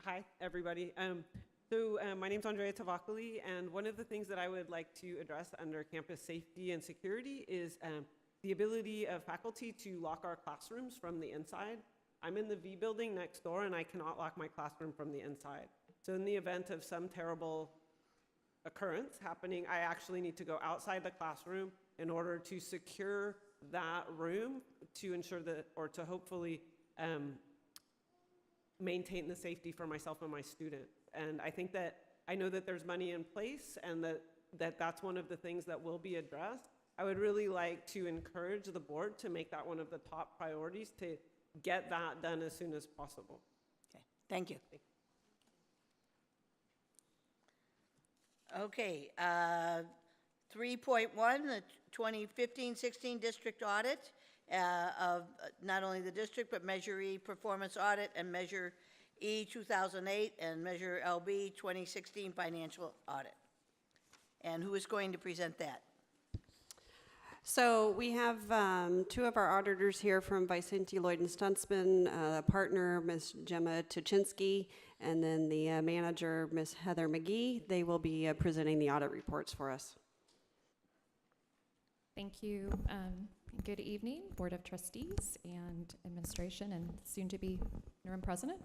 Hi, everybody. My name's Andrea Tavakoli, and one of the things that I would like to address under campus safety and security is the ability of faculty to lock our classrooms from the inside. I'm in the V building next door, and I cannot lock my classroom from the inside. So in the event of some terrible occurrence happening, I actually need to go outside the classroom in order to secure that room to ensure that, or to hopefully maintain the safety for myself and my students. And I know that there's money in place, and that's one of the things that will be addressed. I would really like to encourage the board to make that one of the top priorities, to get that done as soon as possible. Okay, thank you. Okay, 3.1, the 2015-16 district audit of not only the district, but Measure E performance audit and Measure E 2008 and Measure LB 2016 financial audit. And who is going to present that? So we have two of our auditors here from Vicente Lloyd and Stuntsman, partner, Ms. Gemma Tuchinski, and then the manager, Ms. Heather McGee. They will be presenting the audit reports for us. Thank you. Good evening, Board of Trustees and administration, and soon-to-be interim president.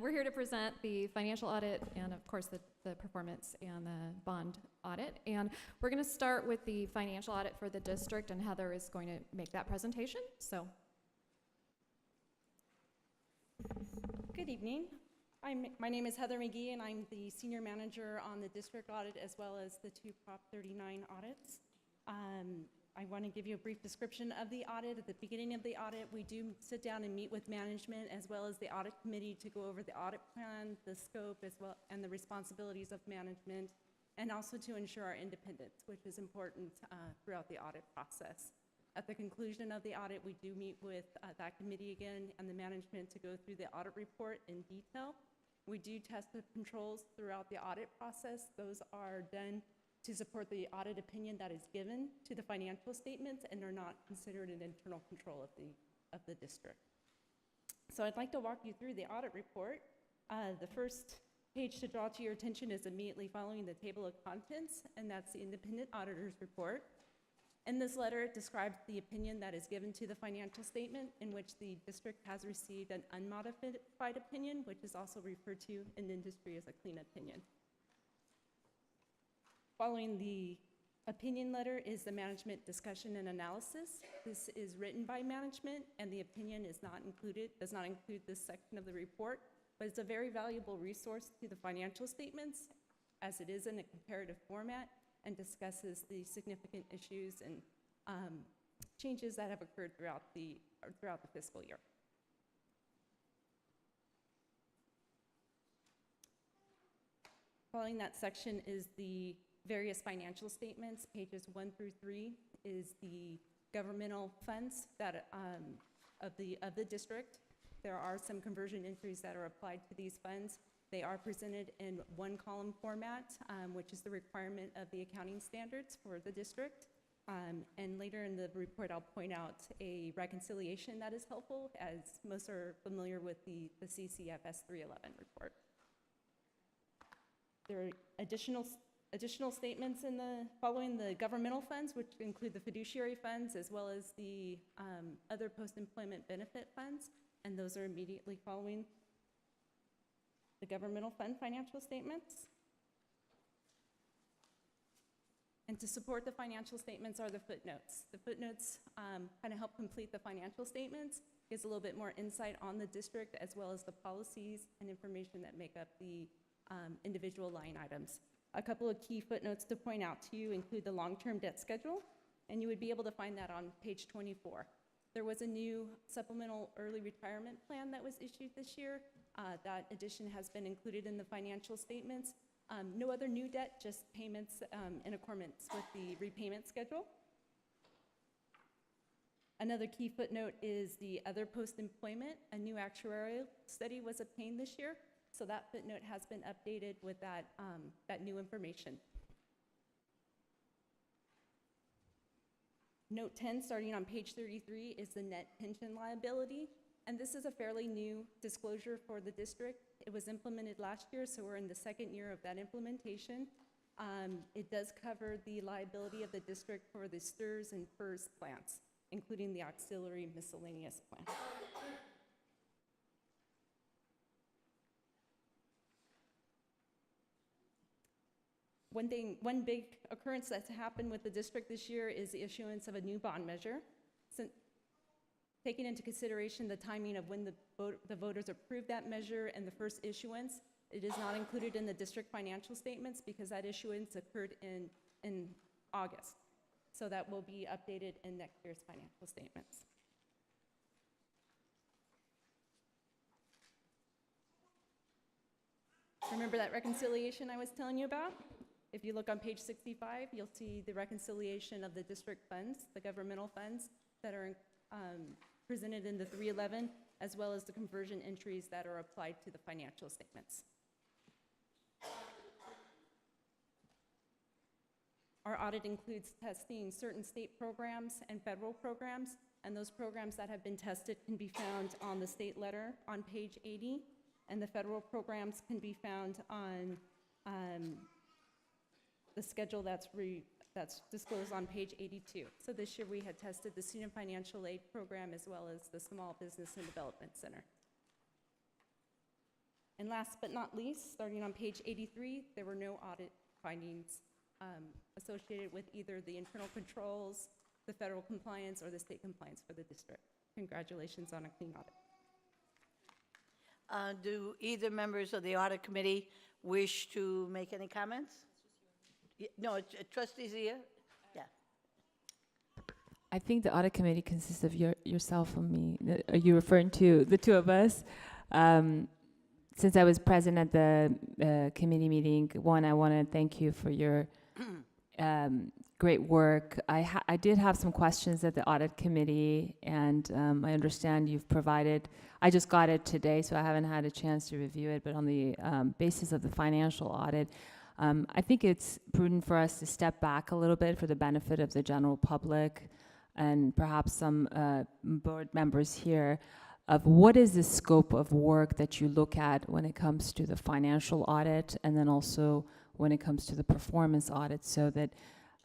We're here to present the financial audit and, of course, the performance and the bond audit. And we're going to start with the financial audit for the district, and Heather is going to make that presentation. So, good evening. My name is Heather McGee, and I'm the senior manager on the district audit as well as the two Prop 39 audits. I want to give you a brief description of the audit. At the beginning of the audit, we do sit down and meet with management as well as the audit committee to go over the audit plan, the scope, as well, and the responsibilities of management, and also to ensure our independence, which is important throughout the audit process. At the conclusion of the audit, we do meet with that committee again and the management to go through the audit report in detail. We do test the controls throughout the audit process. Those are done to support the audit opinion that is given to the financial statements and are not considered an internal control of the district. So I'd like to walk you through the audit report. The first page to draw to your attention is immediately following the table of contents, and that's the independent auditor's report. In this letter, it describes the opinion that is given to the financial statement, in which the district has received an unmodified opinion, which is also referred to in the industry as a clean opinion. Following the opinion letter is the management discussion and analysis. This is written by management, and the opinion does not include this section of the report, but it's a very valuable resource to the financial statements, as it is in a comparative format and discusses the significant issues and changes that have occurred throughout the fiscal year. Following that section is the various financial statements. Pages 1 through 3 is the governmental funds that of the district. There are some conversion entries that are applied to these funds. They are presented in one column format, which is the requirement of the accounting standards for the district. And later in the report, I'll point out a reconciliation that is helpful, as most are familiar with the CCFS 311 report. There are additional statements following the governmental funds, which include the fiduciary funds as well as the other post-employment benefit funds, and those are immediately following the governmental fund financial statements. And to support the financial statements are the footnotes. The footnotes kind of help complete the financial statements, gives a little bit more insight on the district as well as the policies and information that make up the individual line items. A couple of key footnotes to point out to you include the long-term debt schedule, and you would be able to find that on page 24. There was a new supplemental early retirement plan that was issued this year. That addition has been included in the financial statements. No other new debt, just payments in accordance with the repayment schedule. Another key footnote is the other post-employment. A new actuarial study was obtained this year, so that footnote has been updated with that new information. Note 10, starting on page 33, is the net pension liability. And this is a fairly new disclosure for the district. It was implemented last year, so we're in the second year of that implementation. It does cover the liability of the district for the STRS and FERS plants, including the auxiliary miscellaneous plant. One big occurrence that's happened with the district this year is the issuance of a new bond measure. Taking into consideration the timing of when the voters approved that measure and the first issuance, it is not included in the district financial statements because that issuance occurred in August. So that will be updated in next year's financial statements. Remember that reconciliation I was telling you about? If you look on page 65, you'll see the reconciliation of the district funds, the governmental funds that are presented in the 311, as well as the conversion entries that are applied to the financial statements. Our audit includes testing certain state programs and federal programs, and those programs that have been tested can be found on the state letter on page 80, and the federal programs can be found on the schedule that's disclosed on page 82. So this year we had tested the Student Financial Aid Program as well as the Small Business and Development Center. And last but not least, starting on page 83, there were no audit findings associated with either the internal controls, the federal compliance, or the state compliance for the district. Congratulations on a clean audit. Do either members of the audit committee wish to make any comments? No, Trustee Zia? Yeah. I think the audit committee consists of yourself and me. Are you referring to the two of us? Since I was present at the committee meeting, one, I want to thank you for your great work. I did have some questions at the audit committee, and I understand you've provided, I just got it today, so I haven't had a chance to review it, but on the basis of the financial audit, I think it's prudent for us to step back a little bit for the benefit of the general public and perhaps some board members here of what is the scope of work that you look at when it comes to the financial audit and then also when it comes to the performance audit, so that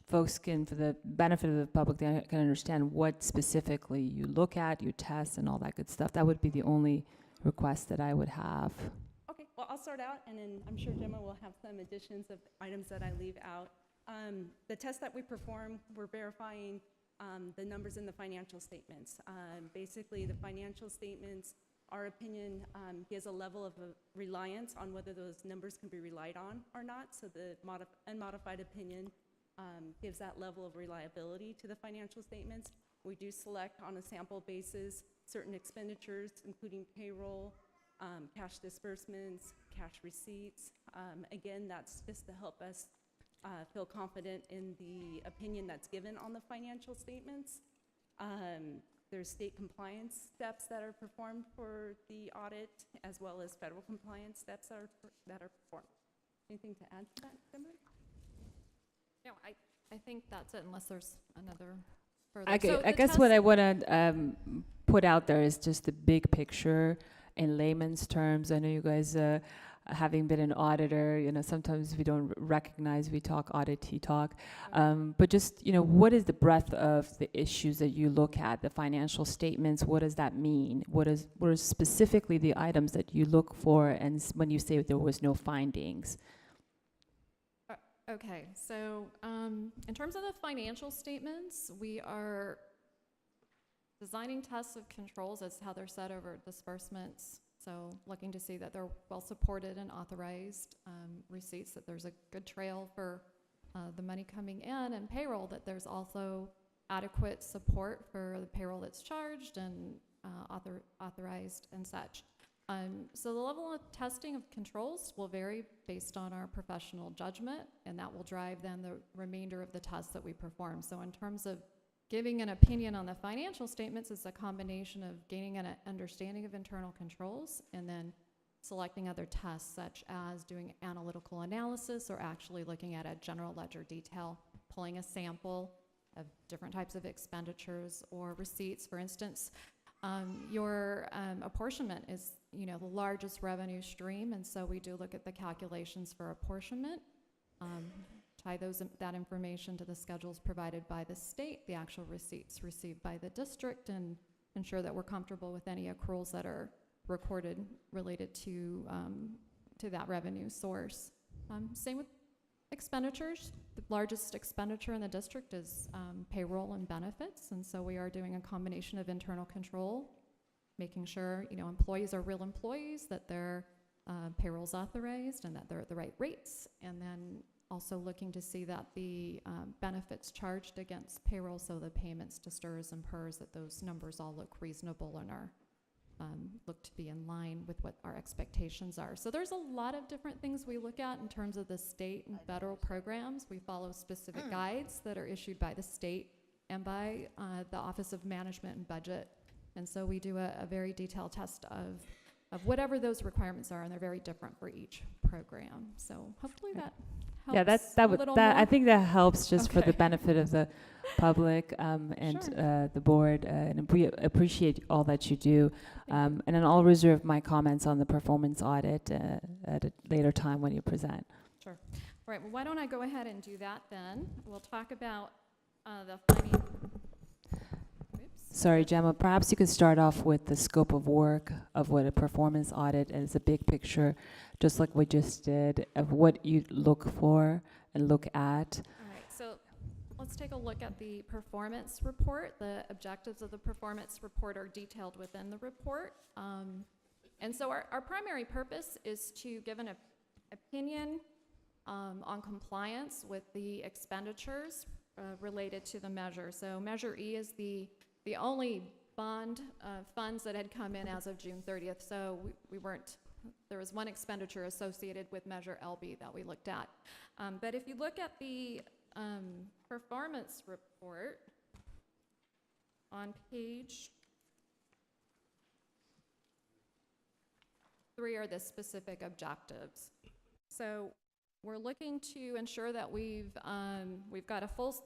folks can, for the benefit of the public, they can understand what specifically you look at, you test, and all that good stuff. That would be the only request that I would have. Okay, well, I'll start out, and then I'm sure Gemma will have some additions of items that I leave out. The test that we perform, we're verifying the numbers in the financial statements. Basically, the financial statements, our opinion gives a level of reliance on whether those numbers can be relied on or not. So the unmodified opinion gives that level of reliability to the financial statements. We do select on a sample basis certain expenditures, including payroll, cash disbursements, cash receipts. Again, that's just to help us feel confident in the opinion that's given on the financial statements. There's state compliance steps that are performed for the audit, as well as federal compliance steps that are performed. Anything to add to that, Gemma? No, I think that's it, unless there's another further. I guess what I want to put out there is just the big picture in layman's terms. I know you guys, having been an auditor, sometimes we don't recognize we talk audit talk, but just, what is the breadth of the issues that you look at, the financial statements? What does that mean? What are specifically the items that you look for, and when you say there was no findings? Okay, so in terms of the financial statements, we are designing tests of controls as how they're set over disbursements. So looking to see that they're well supported and authorized, receipts, that there's a good trail for the money coming in, and payroll, that there's also adequate support for the payroll that's charged and authorized and such. So the level of testing of controls will vary based on our professional judgment, and that will drive then the remainder of the tests that we perform. So in terms of giving an opinion on the financial statements, it's a combination of gaining an understanding of internal controls and then selecting other tests, such as doing analytical analysis or actually looking at a general ledger detail, pulling a sample of different types of expenditures or receipts. For instance, Your apportionment is, the largest revenue stream, and so we do look at the calculations for apportionment, tie that information to the schedules provided by the state, the actual receipts received by the district, and ensure that we're comfortable with any accruals that are recorded related to that revenue source. Same with expenditures. The largest expenditure in the district is payroll and benefits, and so we are doing a combination of internal control, making sure employees are real employees, that their payroll's authorized, and that they're at the right rates, and then also looking to see that the benefits charged against payroll, so the payments to STRS and PERS, that those numbers all look reasonable and are look to be in line with what our expectations are. So there's a lot of different things we look at in terms of the state and federal programs. We follow specific guides that are issued by the state and by the Office of Management and Budget. And so we do a very detailed test of whatever those requirements are, and they're very different for each program. So hopefully that helps. Yeah, I think that helps just for the benefit of the public and Sure. the board, and we appreciate all that you do. And then I'll reserve my comments on the performance audit at a later time when you present. Sure. All right, well, why don't I go ahead and do that then? We'll talk about the funding. Sorry, Gemma, perhaps you could start off with the scope of work of what a performance audit is, a big picture, just like we just did, of what you look for and look at. All right, so let's take a look at the performance report. The objectives of the performance report are detailed within the report. And so our primary purpose is to give an opinion on compliance with the expenditures related to the measure. So Measure E is the only bond funds that had come in as of June 30th. So there was one expenditure associated with Measure LB that we looked at. But if you look at the performance report on page 3 are the specific objectives. So we're looking to ensure that we've got a full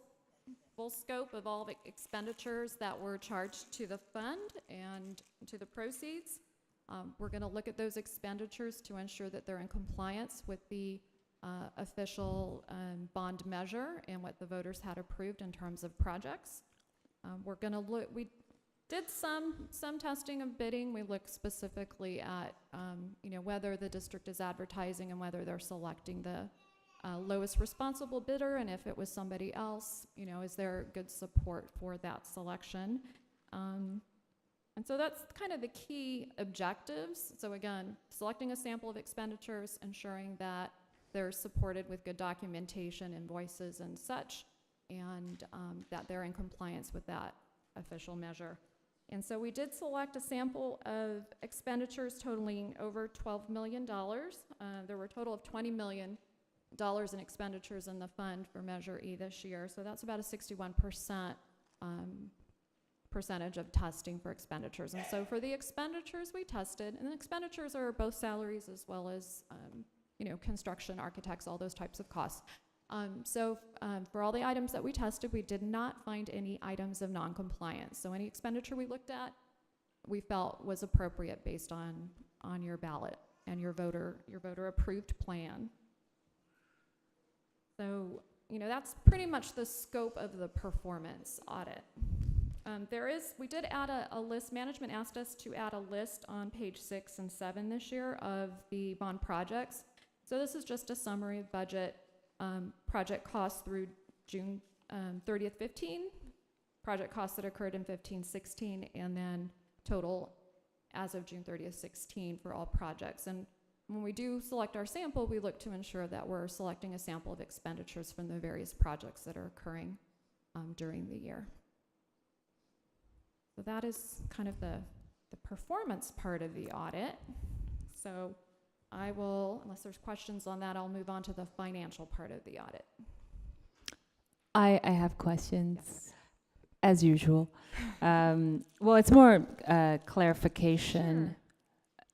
scope of all the expenditures that were charged to the fund and to the proceeds. We're going to look at those expenditures to ensure that they're in compliance with the official bond measure and what the voters had approved in terms of projects. We're going to look, we did some testing of bidding. We looked specifically at whether the district is advertising and whether they're selecting the lowest responsible bidder, and if it was somebody else, is there good support for that selection? And so that's kind of the key objectives. So again, selecting a sample of expenditures, ensuring that they're supported with good documentation, invoices and such, and that they're in compliance with that official measure. And so we did select a sample of expenditures totaling over $12 million. There were a total of $20 million in expenditures in the fund for Measure E this year. So that's about a 61% percentage of testing for expenditures. And so for the expenditures we tested, and the expenditures are both salaries as well as construction, architects, all those types of costs. For all the items that we tested, we did not find any items of non-compliance. So any expenditure we looked at, we felt was appropriate based on your ballot and your voter approved plan. So, that's pretty much the scope of the performance audit. We did add a list. Management asked us to add a list on page 6 and 7 this year of the bond projects. So this is just a summary of budget project costs through June 30th, 15, project costs that occurred in 15-16, and then total as of June 30th, 16 for all projects. And when we do select our sample, we look to ensure that we're selecting a sample of expenditures from the various projects that are occurring during the year. So that is kind of the performance part of the audit. So I will, unless there's questions on that, I'll move on to the financial part of the audit. I have questions, yes, as usual. Well, it's more clarification.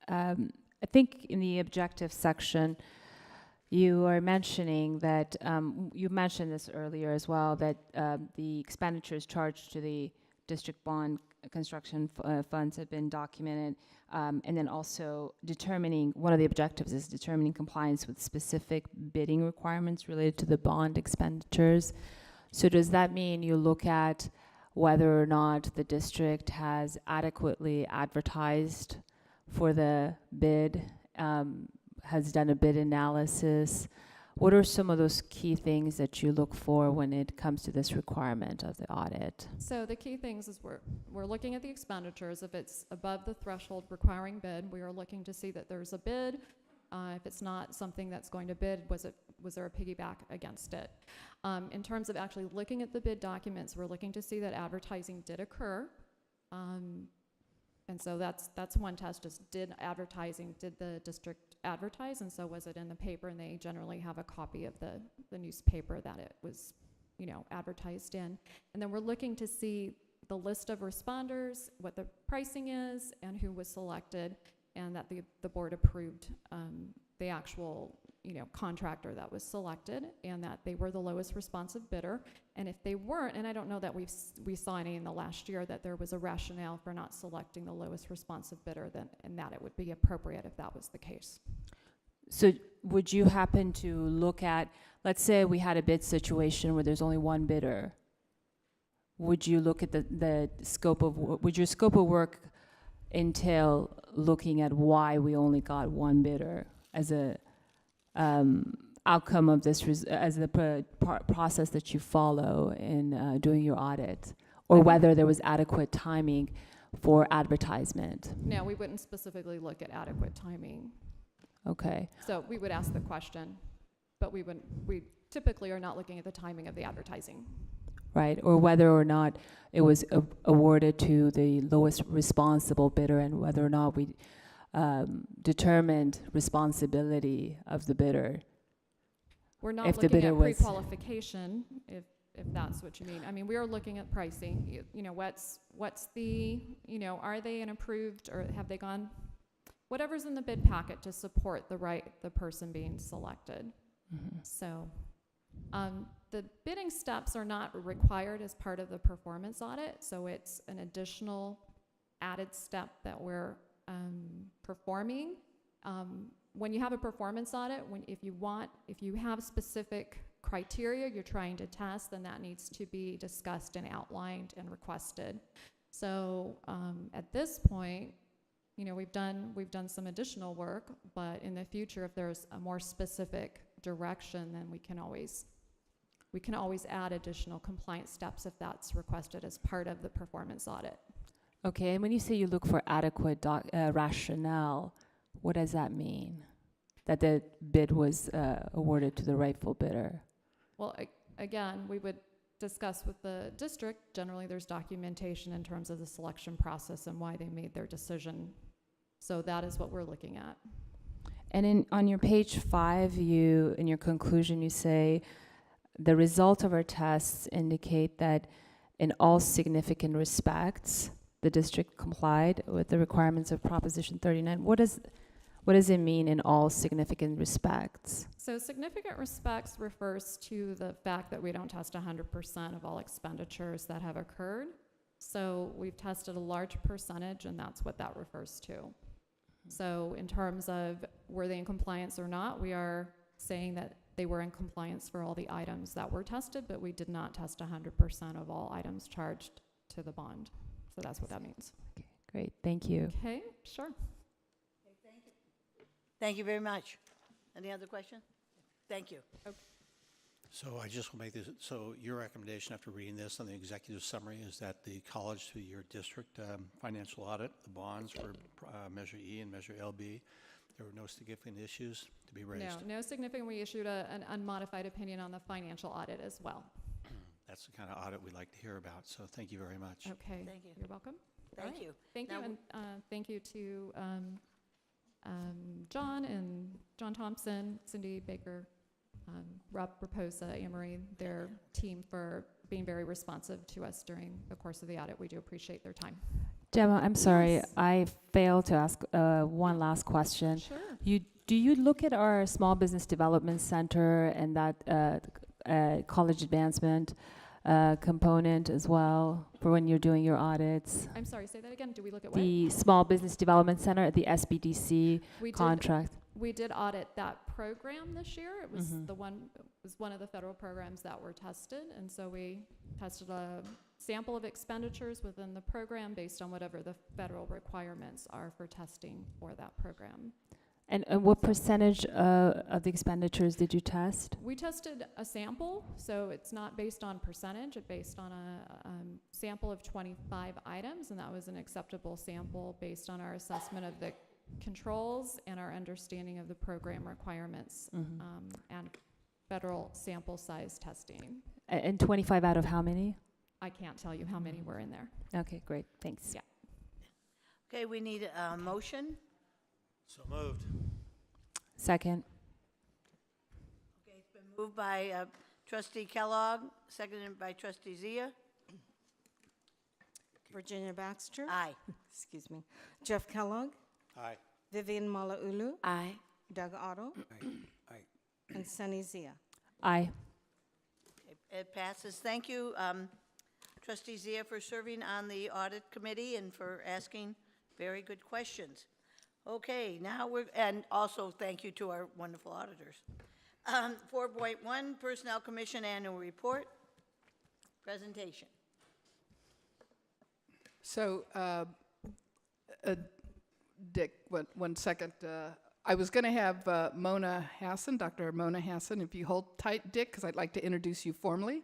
Sure. I think in the objective section, you are mentioning that, you mentioned this earlier as well, that the expenditures charged to the district bond construction funds have been documented, and then also determining, one of the objectives is determining compliance with specific bidding requirements related to the bond expenditures. So does that mean you look at whether or not the district has adequately advertised for the bid, has done a bid analysis? What are some of those key things that you look for when it comes to this requirement of the audit? So the key things is we're looking at the expenditures. If it's above the threshold requiring bid, we are looking to see that there's a bid. If it's not something that's going to bid, was there a piggyback against it? In terms of actually looking at the bid documents, we're looking to see that advertising did occur. And so that's one test, is did the district advertise? And so was it in the paper? And they generally have a copy of the newspaper that it was, advertised in. And then we're looking to see the list of responders, what the pricing is, and who was selected, and that the board approved the actual contractor that was selected, and that they were the lowest responsive bidder. And if they weren't, and I don't know that we saw any in the last year, that there was a rationale for not selecting the lowest responsive bidder, and that it would be appropriate if that was the case. So would you happen to look at, let's say we had a bid situation where there's only one bidder, would you look at the scope of, would your scope of work entail looking at why we only got one bidder as a outcome of this, as the process that you follow in doing your audit, or whether there was adequate timing for advertisement? No, we wouldn't specifically look at adequate timing. Okay. So we would ask the question, but we typically are not looking at the timing of the advertising. Right, or whether or not it was awarded to the lowest responsible bidder, and whether or not we determined responsibility of the bidder. We're not If the looking bidder at was- pre-qualification, if that's what you mean. I mean, we are looking at pricing. What's the, are they an approved, or have they gone, whatever's in the bid packet to support the person being selected. Mm-hmm. So, the bidding steps are not required as part of the performance audit, so it's an additional added step that we're performing. When you have a performance audit, if you have specific criteria you're trying to test, then that needs to be discussed and outlined and requested. So at this point, we've done some additional work, but in the future, if there's a more specific direction, then we can always add additional compliance steps if that's requested as part of the performance audit. Okay, and when you say you look for adequate rationale, what does that mean? That the bid was awarded to the rightful bidder? Well, again, we would discuss with the district. Generally, there's documentation in terms of the selection process and why they made their decision. So that is what we're looking at. And on your page 5, in your conclusion, you say, the result of our tests indicate that in all significant respects, the district complied with the requirements of Proposition 39. What does it mean in all significant respects? So significant respects refers to the fact that we don't test 100% of all expenditures that have occurred. So we've tested a large percentage, and that's what that refers to. So in terms of were they in compliance or not, we are saying that they were in compliance for all the items that were tested, but we did not test 100% of all items charged to the bond. So that's what that means. Okay, great, thank you. Okay, sure. Thank you very much. Any other questions? Thank you. So I just will make this, so your recommendation after reading this on the executive summary is that the college to your district financial audit, the bonds for Measure E and Measure LB, there were no significant issues to be raised? No significant. We issued an unmodified opinion on the financial audit as well. That's the kind of audit we'd like to hear about, so thank you very much. Okay. Thank you. You're welcome. Thank All right. you. Thank Now you, and thank you to John and John Thompson, Cindy Baker, Rob Raposa, Anne-Marie, their team for being very responsive to us during the course of the audit. We do appreciate their time. Gemma, I'm sorry, Yes. I failed to ask one last question. Sure. Do you look at our Small Business Development Center and that college advancement component as well for when you're doing your audits? I'm sorry, say that again. Do we look at what? The Small Business Development Center at the SBDC We did, contract. we did audit that program this year. It was Mhm. it was one of the federal programs that were tested, and so we tested a sample of expenditures within the program based on whatever the federal requirements are for testing for that program. And what percentage of the expenditures did you test? We tested a sample, so it's not based on percentage, it's based on a sample of 25 items, and that was an acceptable sample based on our assessment of the controls and our understanding of the program requirements and federal sample size testing. And 25 out of how many? I can't tell you how many were in there. Okay, great, thanks. Yeah. Okay, we need a motion. So moved. Second. Okay, it's been moved by trustee Kellogg, seconded by trustee Zia. Virginia Baxter. Aye. Excuse me. Jeff Kellogg. Aye. Vivian Malauulu. Aye. Doug Otto. Aye. And Sunny Zia. Aye. It passes. Thank you, trustee Zia, for serving on the audit committee and for asking very good questions. Okay, now and also thank you to our wonderful auditors. 4.1, Personnel Commission Annual Report, presentation. So, Dick, one second. I was going to have Mona Hassan, Dr. Mona Hassan, if you hold tight, Dick, because I'd like to introduce you formally.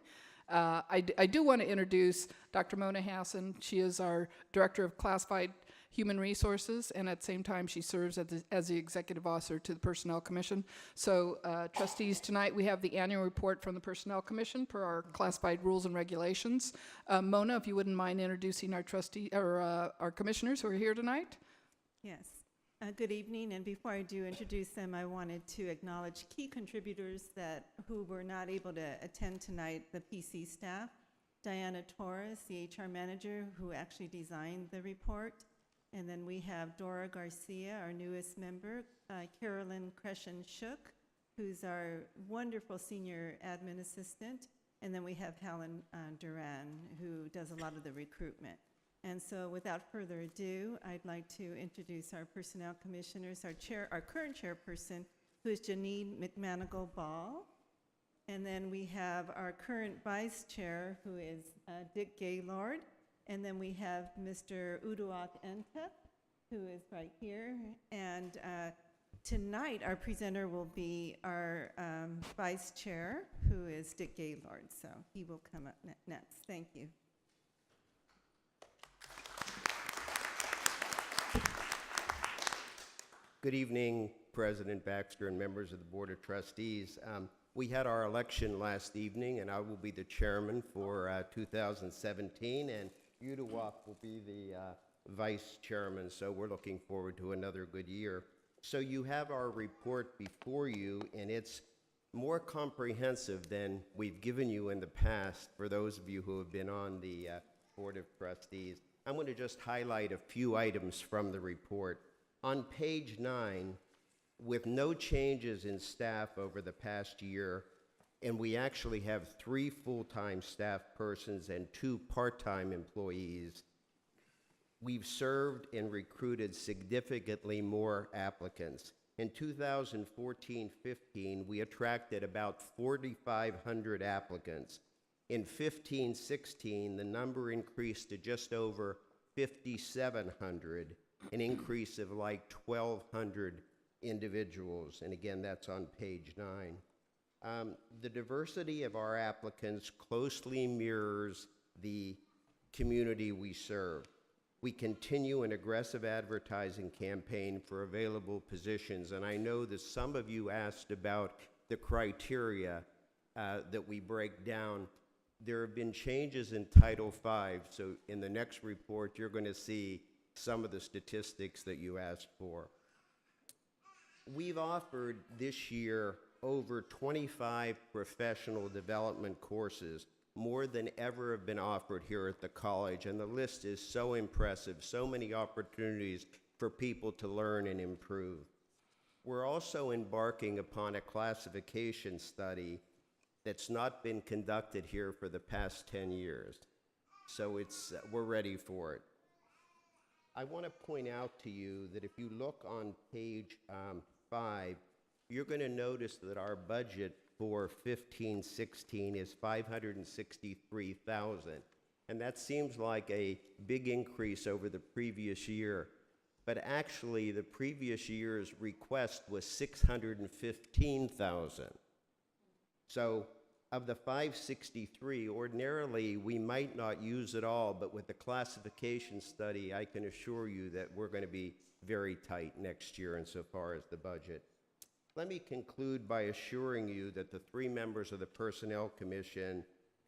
I do want to introduce Dr. Mona Hassan. She is our Director of Classified Human Resources, and at the same time, she serves as the Executive Officer to the Personnel Commission. So, trustees, tonight we have the annual report from the Personnel Commission per our classified rules and regulations. Mona, if you wouldn't mind introducing our our commissioners who are here tonight. Yes. Good evening, and before I do introduce them, I wanted to acknowledge key contributors who were not able to attend tonight, the PC staff. Diana Torres, the HR manager, who actually designed the report. And then we have Dora Garcia, our newest member, Carolyn Crescent-Shook, who's our wonderful senior admin assistant. And then we have Helen Duran, who does a lot of the recruitment. And so without further ado, I'd like to introduce our personnel commissioners, our current chairperson, who is Janine McManigal-Ball. And then we have our current vice chair, who is Dick Gaylord. And then we have Mr. Uduak Entep, who is right here. And tonight, our presenter will be our vice chair, who is Dick Gaylord. So he will come up next. Thank you. Good evening, President Baxter and members of the Board of Trustees. We had our election last evening, and I will be the chairman for 2017, and Uduak will be the vice chairman, so we're looking forward to another good year. So you have our report before you, and it's more comprehensive than we've given you in the past for those of you who have been on the Board of Trustees. I'm going to just highlight a few items from the report. On page 9, with no changes in staff over the past year, and we actually have 3 full-time staff persons and 2 part-time employees, we've served and recruited significantly more applicants. In 2014-15, we attracted about 4,500 applicants. In 15-16, the number increased to just over 5,700, an increase of like 1,200 individuals, and again, that's on page 9. The diversity of our applicants closely mirrors the community we serve. We continue an aggressive advertising campaign for available positions, and I know that some of you asked about the criteria that we break down. There have been changes in Title V, so in the next report, you're going to see some of the statistics that you asked for. We've offered this year over 25 professional development courses, more than ever have been offered here at the college, and the list is so impressive, so many opportunities for people to learn and improve. We're also embarking upon a classification study that's not been conducted here for the past 10 years. So we're ready for it. I want to point out to you that if you look on page 5, you're going to notice that our budget for 15-16 is $563,000. And that seems like a big increase over the previous year. But actually, the previous year's request was $615,000. So of the 563, ordinarily, we might not use it all, but with the classification study, I can assure you that we're going to be very tight next year insofar as the budget. Let me conclude by assuring you that the 3 members of the Personnel Commission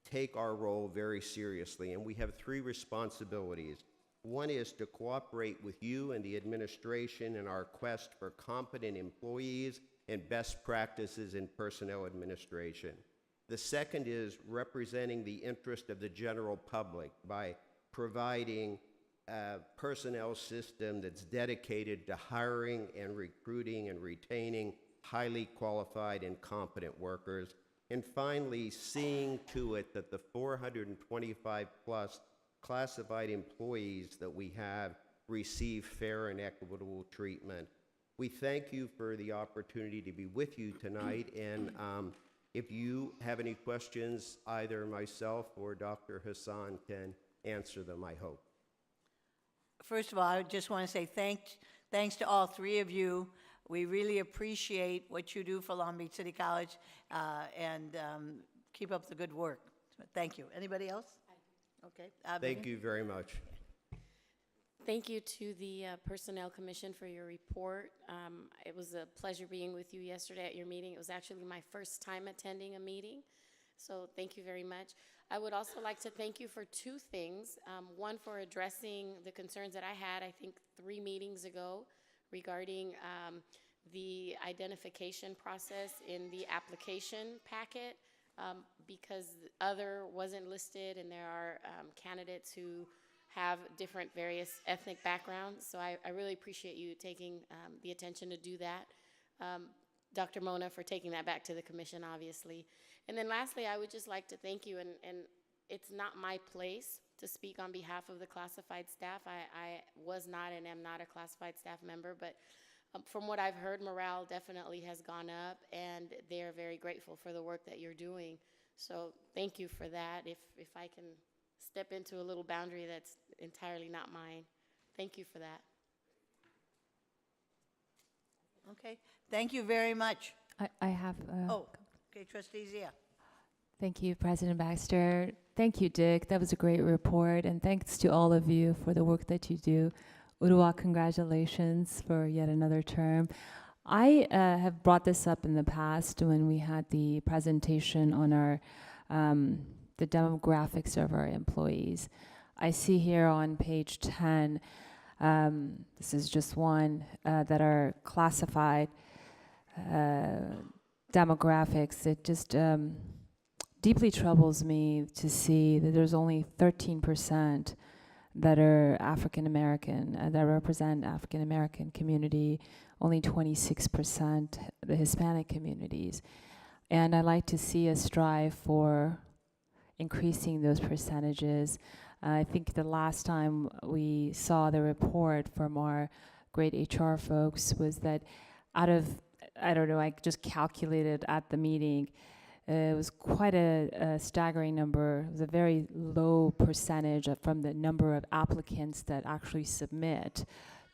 take our role very seriously, and we have 3 responsibilities. One is to cooperate with you and the administration in our quest for competent employees and best practices in personnel administration. The second is representing the interest of the general public by providing a personnel system that's dedicated to hiring and recruiting and retaining highly qualified and competent workers. And finally, seeing to it that the 425 plus classified employees that we have receive fair and equitable treatment. We thank you for the opportunity to be with you tonight, and if you have any questions, either myself or Dr. Hassan can answer them, I hope. First of all, I just want to say thanks to all 3 of you. We really appreciate what you do for Long Beach City College, and keep up the good work. Thank you. Anybody else? Okay. Thank you very much. Thank you to the Personnel Commission for your report. It was a pleasure being with you yesterday at your meeting. It was actually my first time attending a meeting, so thank you very much. I would also like to thank you for 2 things. One, for addressing the concerns that I had, I think 3 meetings ago, regarding the identification process in the application packet, because other wasn't listed, and there are candidates who have different various ethnic backgrounds. So I really appreciate you taking the attention to do that. Dr. Mona for taking that back to the commission, obviously. And then lastly, I would just like to thank you, and it's not my place to speak on behalf of the classified staff. I was not and am not a classified staff member, but from what I've heard, morale definitely has gone up, and they're very grateful for the work that you're doing. So thank you for that. If I can step into a little boundary that's entirely not mine, thank you for that. Okay. Thank you very much. I have. Okay, Trustee Zia. Thank you, President Baxter. Thank you, Dick. That was a great report, and thanks to all of you for the work that you do. Uruwa, congratulations for yet another term. I have brought this up in the past when we had the presentation on our the demographics of our employees. I see here on page 10, this is just one, that are classified demographics. It just deeply troubles me to see that there's only 13% that are African American, that represent African American community, only 26% the Hispanic communities. And I like to see us strive for increasing those percentages. I think the last time we saw the report from our great HR folks was that out of, I don't know, I just calculated at the meeting, it was quite a staggering number. It was a very low percentage from the number of applicants that actually submit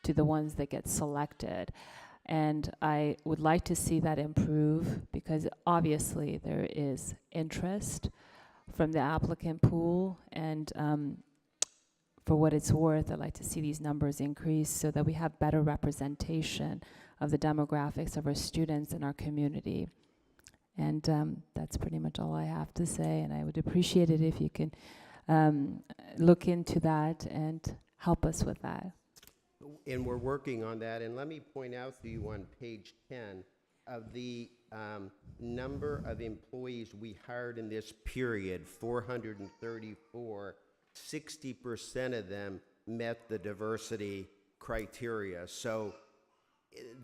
to the ones that get selected. And I would like to see that improve, because obviously there is interest from the applicant pool, and for what it's worth, I'd like to see these numbers increase so that we have better representation of the demographics of our students in our community. And that's pretty much all I have to say, and I would appreciate it if you can look into that and help us with that. And we're working on that. And let me point out to you on page 10 of the number of employees we hired in this period, 434, 60% of them met the diversity criteria. So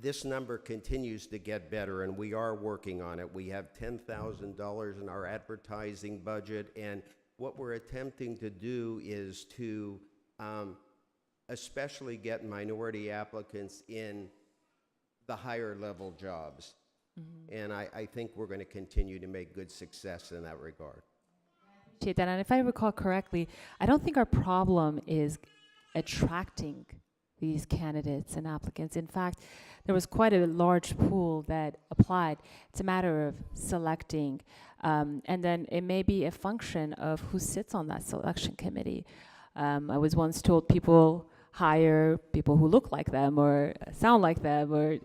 this number continues to get better, and we are working on it. We have $10,000 in our advertising budget, and what we're attempting to do is to especially get minority applicants in the higher level jobs. And I think we're going to continue to make good success in that regard. Appreciate that. And if I recall correctly, I don't think our problem is attracting these candidates and applicants. In fact, there was quite a large pool that applied. It's a matter of selecting. And then it may be a function of who sits on that selection committee. I was once told people hire people who look like them or sound like them, or,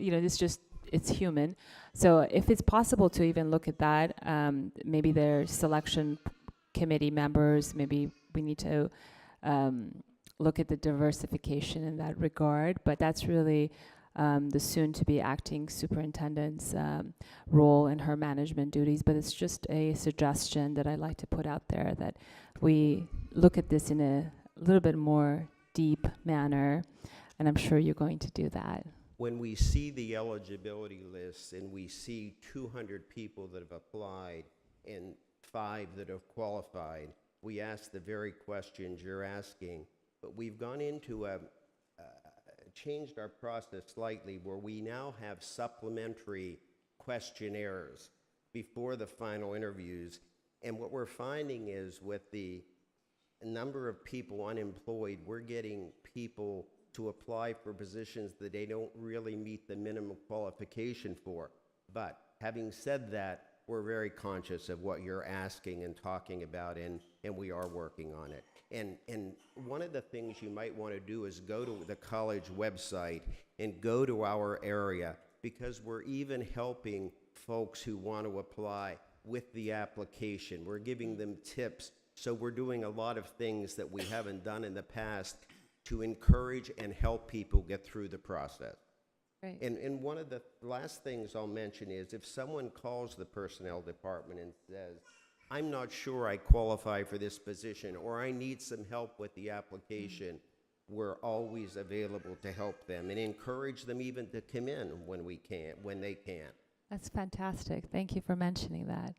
it's human. So if it's possible to even look at that, maybe their selection committee members, maybe we need to look at the diversification in that regard. But that's really the soon-to-be acting superintendent's role in her management duties. But it's just a suggestion that I'd like to put out there, that we look at this in a little bit more deep manner, and I'm sure you're going to do that. When we see the eligibility lists and we see 200 people that have applied and 5 that have qualified, we ask the very questions you're asking. But we've gone into changed our process slightly, where we now have supplementary questionnaires before the final interviews. And what we're finding is, with the number of people unemployed, we're getting people to apply for positions that they don't really meet the minimum qualification for. But having said that, we're very conscious of what you're asking and talking about, and we are working on it. And one of the things you might want to do is go to the college website and go to our area, because we're even helping folks who want to apply with the application. We're giving them tips. So we're doing a lot of things that we haven't done in the past to encourage and help people get through the process. Right. And one of the last things I'll mention is, if someone calls the personnel department and says, I'm not sure I qualify for this position, or I need some help with the application, we're always available to help them and encourage them even to come in when they can. That's fantastic. Thank you for mentioning that.